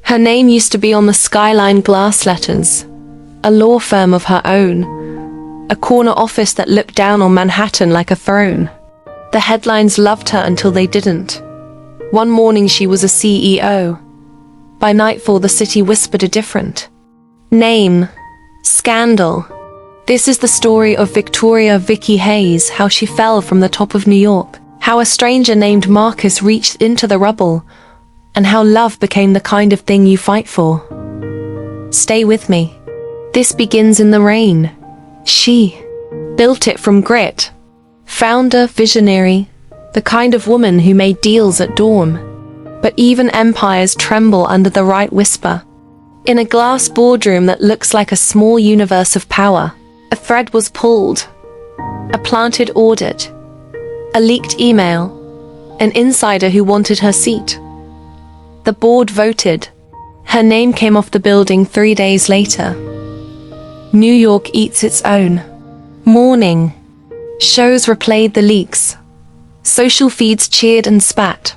Her name used to be on the Skyline glass letters, a law firm of her own, a corner office that looked down on Manhattan like a throne. The headlines loved her until they didn't. One morning she was a CEO. By nightfall the city whispered a different name. Scandal. This is the story of Vicky Hayes, how she fell from the top of New York, how a stranger named Marcus reached into the rubble, and how love became the kind of thing you fight for. Stay with me. This begins in the rain. She built it from grit. Founder, visionary, the kind of woman who made deals at dawn. But even empires tremble under the right whisper. In a glass boardroom that looks like a small universe of power, a thread was pulled. A planted audit. A leaked email. An insider who wanted her seat. The board voted. Her name came off the building 3 days later. New York eats its own. Mourning. Shows replayed the leaks. Social feeds cheered and spat.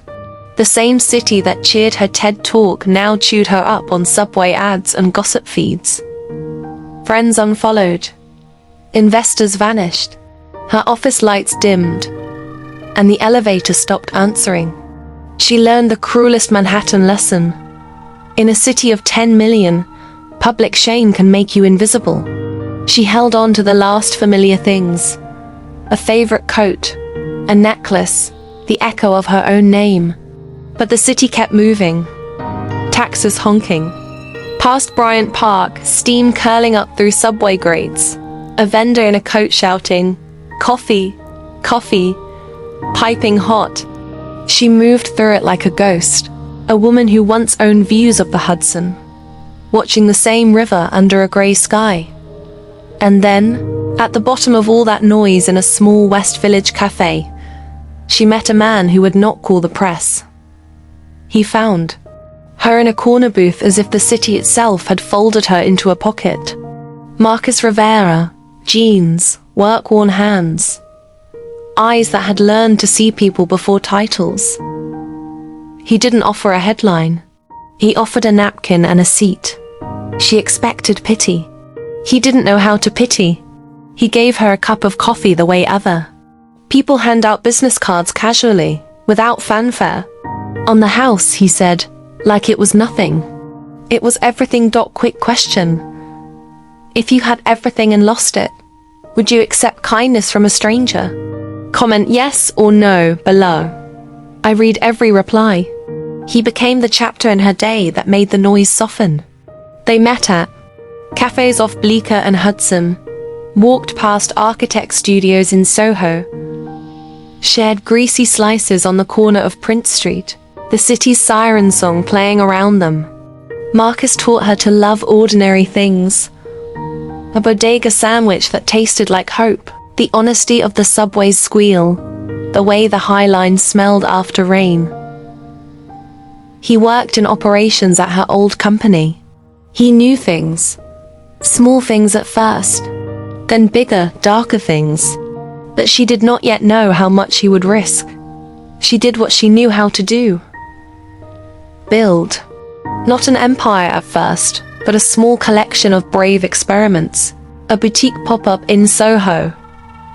The same city that cheered her TED Talk now chewed her up on subway ads and gossip feeds. Friends unfollowed. Investors vanished. Her office lights dimmed. And the elevator stopped answering. She learned the cruelest Manhattan lesson. In a city of 10 million, public shame can make you invisible. She held on to the last familiar things. A favorite coat, a necklace, the echo of her own name. But the city kept moving. Taxis honking. Past Bryant Park, steam curling up through subway grates. A vendor in a coat shouting, "Coffee, coffee," piping hot. She moved through it like a ghost, a woman who once owned views of the Hudson, watching the same river under a grey sky. And then, at the bottom of all that noise in a small West Village cafe, she met a man who would not call the press. He found her in a corner booth as if the city itself had folded her into a pocket. Marcus Rivera, jeans, work-worn hands, eyes that had learned to see people before titles. He didn't offer a headline. He offered a napkin and a seat. She expected pity. He didn't know how to pity. He gave her a cup of coffee the way other people hand out business cards casually, without fanfare. On the house, he said, like it was nothing. It was everything. Quick question. If you had everything and lost it, would you accept kindness from a stranger? Comment yes or no below. I read every reply. He became the chapter in her day that made the noise soften. They met at cafes off Bleecker and Hudson, walked past architect studios in Soho, shared greasy slices on the corner of Prince Street, the city's siren song playing around them. Marcus taught her to love ordinary things. A bodega sandwich that tasted like hope, the honesty of the subway's squeal, the way the High Line smelled after rain. He worked in operations at her old company. He knew things. Small things at first, then bigger, darker things. But she did not yet know how much he would risk. She did what she knew how to do. Build. Not an empire at first, but a small collection of brave experiments. A boutique pop-up in Soho.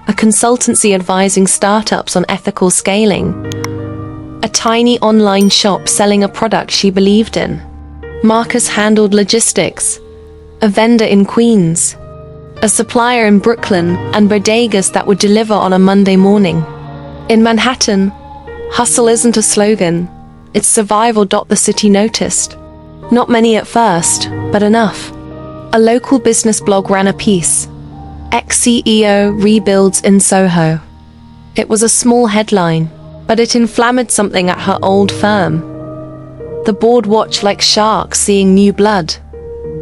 A consultancy advising startups on ethical scaling. A tiny online shop selling a product she believed in. Marcus handled logistics. A vendor in Queens. A supplier in Brooklyn, and bodegas that would deliver on a Monday morning. In Manhattan, hustle isn't a slogan. It's survival. The city noticed. Not many at first, but enough. A local business blog ran a piece. Ex-CEO rebuilds in Soho. It was a small headline, but it inflamed something at her old firm. The board watched like sharks seeing new blood.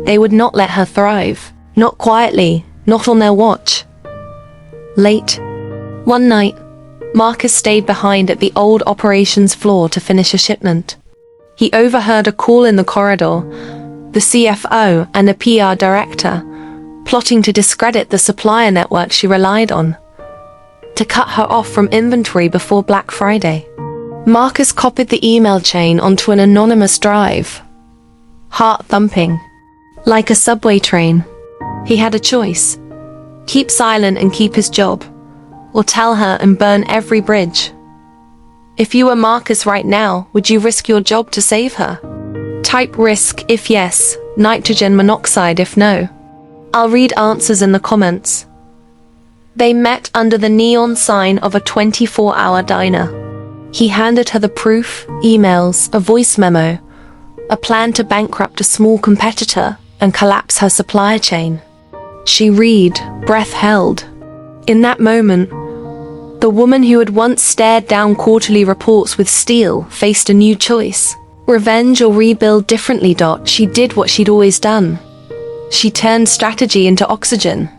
They would not let her thrive. Not quietly, not on their watch. Late. One night, Marcus stayed behind at the old operations floor to finish a shipment. He overheard a call in the corridor, the CFO and a PR director, plotting to discredit the supplier network she relied on, to cut her off from inventory before Black Friday. Marcus copied the email chain onto an anonymous drive. heart thumping, like a subway train. He had a choice: keep silent and keep his job, or tell her and burn every bridge. If you were Marcus right now, would you risk your job to save her? Type risk if yes, nitrogen monoxide if no. I'll read answers in the comments. They met under the neon sign of a 24-hour diner. He handed her the proof, emails, a voice memo, a plan to bankrupt a small competitor and collapse her supply chain. She read, breath held. In that moment, the woman who had once stared down quarterly reports with steel faced a new choice. Revenge or rebuild differently. She did what she'd always done. She turned strategy into oxygen.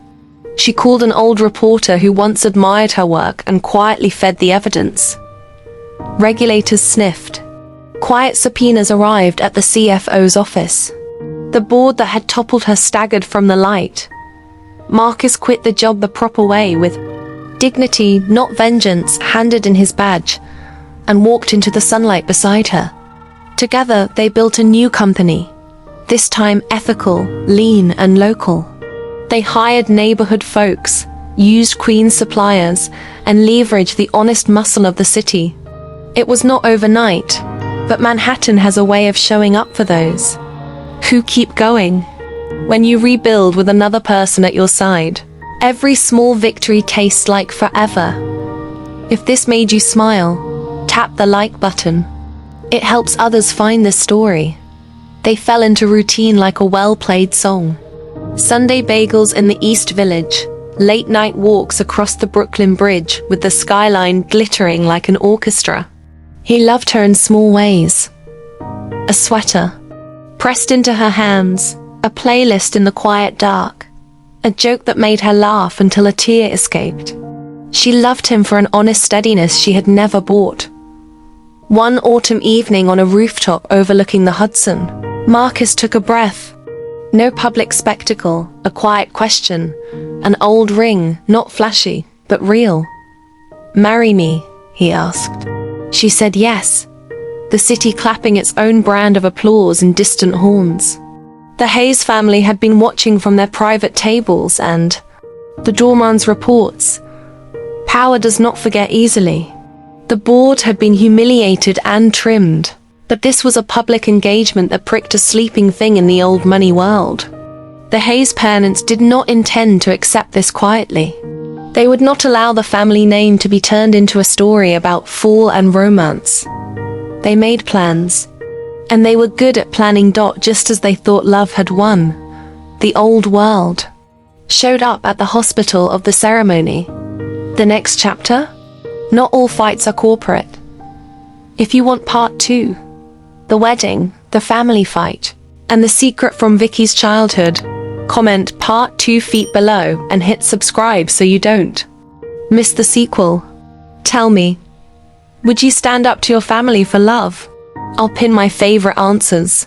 She called an old reporter who once admired her work and quietly fed the evidence. Regulators sniffed. Quiet subpoenas arrived at the CFO's office. The board that had toppled her staggered from the light. Marcus quit the job the proper way, with dignity, not vengeance, handed in his badge, and walked into the sunlight beside her. Together, they built a new company, this time ethical, lean, and local. They hired neighborhood folks, used Queen's suppliers, and leveraged the honest muscle of the city. It was not overnight, but Manhattan has a way of showing up for those who keep going. When you rebuild with another person at your side, every small victory tastes like forever. If this made you smile, tap the like button. It helps others find this story. They fell into routine like a well-played song. Sunday bagels in the East Village, late-night walks across the Brooklyn Bridge with the skyline glittering like an orchestra. He loved her in small ways. A sweater pressed into her hands, a playlist in the quiet dark, a joke that made her laugh until a tear escaped. She loved him for an honest steadiness she had never bought. One autumn evening on a rooftop overlooking the Hudson, Marcus took a breath. No public spectacle, a quiet question, an old ring, not flashy, but real. "Marry me?" he asked. She said yes, the city clapping its own brand of applause in distant horns. The Hayes family had been watching from their private tables, and the doorman's reports. Power does not forget easily. The board had been humiliated and trimmed, but this was a public engagement that pricked a sleeping thing in the old money world. The Hayes parents did not intend to accept this quietly. They would not allow the family name to be turned into a story about fall and romance. They made plans, and they were good at planning. Just as they thought love had won, the old world showed up at the hospital of the ceremony. The next chapter? Not all fights are corporate. If you want part 2, the wedding, the family fight, and the secret from Vicky's childhood, comment part 2 feet below and hit subscribe so you don't miss the sequel. Tell me, would you stand up to your family for love? I'll pin my favorite answers.